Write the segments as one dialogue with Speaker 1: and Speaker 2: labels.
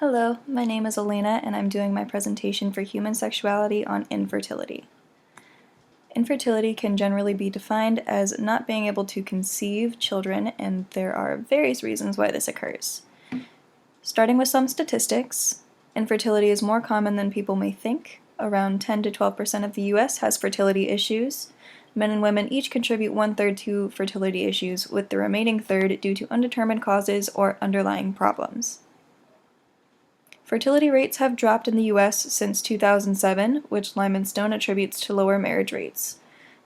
Speaker 1: Hello, my name is Elena and I'm doing my presentation for human sexuality on infertility. Infertility can generally be defined as not being able to conceive children, and there are various reasons why this occurs. Starting with some statistics, infertility is more common than people may think. Around 10 to 12% of the US has fertility issues. Men and women each contribute 1/3 to fertility issues, with the remaining third due to undetermined causes or underlying problems. Fertility rates have dropped in the US since 2007, which Lyman Stone attributes to lower marriage rates.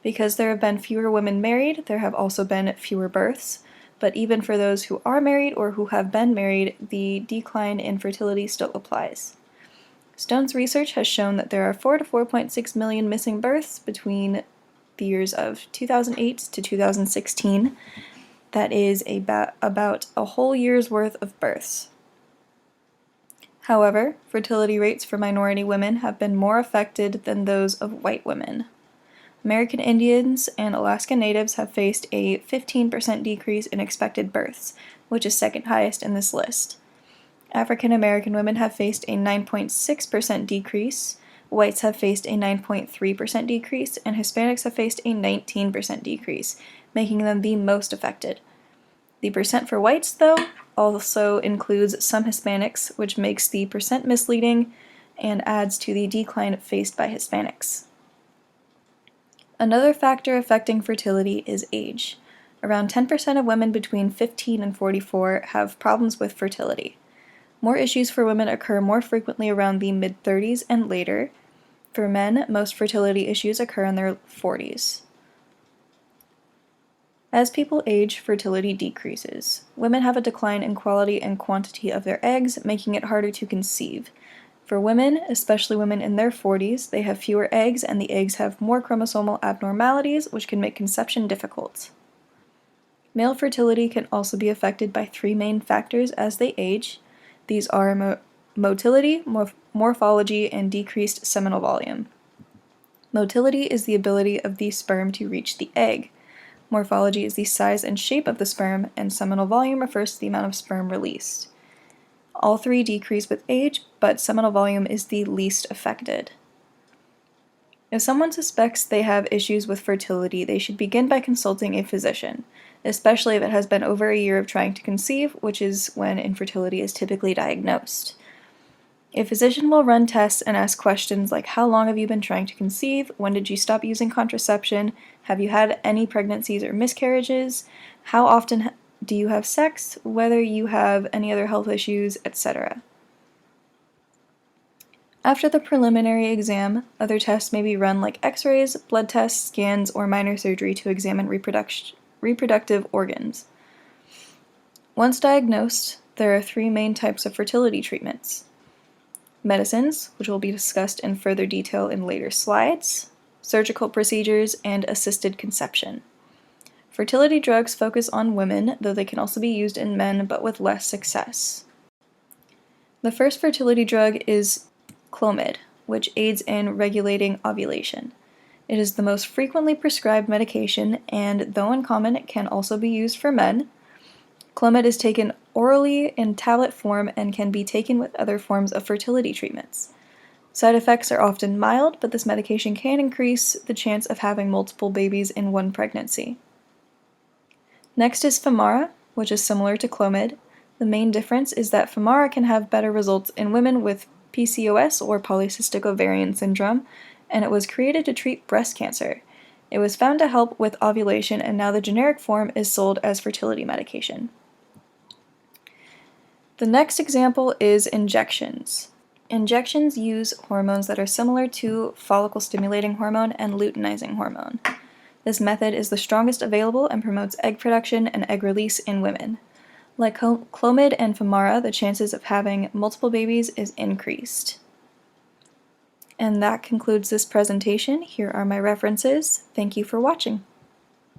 Speaker 1: Because there have been fewer women married, there have also been fewer births, but even for those who are married or who have been married, the decline in fertility still applies. Stone's research has shown that there are 4 to 4.6 million missing births between the years of 2008 to 2016. That is about a whole year's worth of births. However, fertility rates for minority women have been more affected than those of white women. American Indians and Alaska Natives have faced a 15% decrease in expected births, which is second highest in this list. African American women have faced a 9.6% decrease, whites have faced a 9.3% decrease, and Hispanics have faced a 19% decrease, making them the most affected. The percent for whites, though, also includes some Hispanics, which makes the percent misleading and adds to the decline faced by Hispanics. Another factor affecting fertility is age. Around 10% of women between 15 and 44 have problems with fertility. More issues for women occur more frequently around the mid-30s and later. For men, most fertility issues occur in their 40s. As people age, fertility decreases. Women have a decline in quality and quantity of their eggs, making it harder to conceive. For women, especially women in their 40s, they have fewer eggs, and the eggs have more chromosomal abnormalities, which can make conception difficult. Male fertility can also be affected by 3 main factors as they age. These are motility, morphology, and decreased seminal volume. Motility is the ability of the sperm to reach the egg. Morphology is the size and shape of the sperm, and seminal volume refers to the amount of sperm released. All 3 decrease with age, but seminal volume is the least affected. If someone suspects they have issues with fertility, they should begin by consulting a physician, especially if it has been over a year of trying to conceive, which is when infertility is typically diagnosed. A physician will run tests and ask questions like, how long have you been trying to conceive? When did you stop using contraception? Have you had any pregnancies or miscarriages? How often do you have sex? Whether you have any other health issues, etc. After the preliminary exam, other tests may be run like x-rays, blood tests, scans, or minor surgery to examine reproductive organs. Once diagnosed, there are 3 main types of fertility treatments. Medicines, which will be discussed in further detail in later slides, surgical procedures, and assisted conception. Fertility drugs focus on women, though they can also be used in men, but with less success. The first fertility drug is Clomid, which aids in regulating ovulation. It is the most frequently prescribed medication, and though uncommon, it can also be used for men. Clomid is taken orally in tablet form and can be taken with other forms of fertility treatments. Side effects are often mild, but this medication can increase the chance of having multiple babies in one pregnancy. Next is Femara, which is similar to Clomid. The main difference is that Femara can have better results in women with PCOS or polycystic ovarian syndrome, and it was created to treat breast cancer. It was found to help with ovulation, and now the generic form is sold as fertility medication. The next example is injections. Injections use hormones that are similar to follicle-stimulating hormone and luteinizing hormone. This method is the strongest available and promotes egg production and egg release in women. Like Clomid and Femara, the chances of having multiple babies is increased. And that concludes this presentation. Here are my references. Thank you for watching.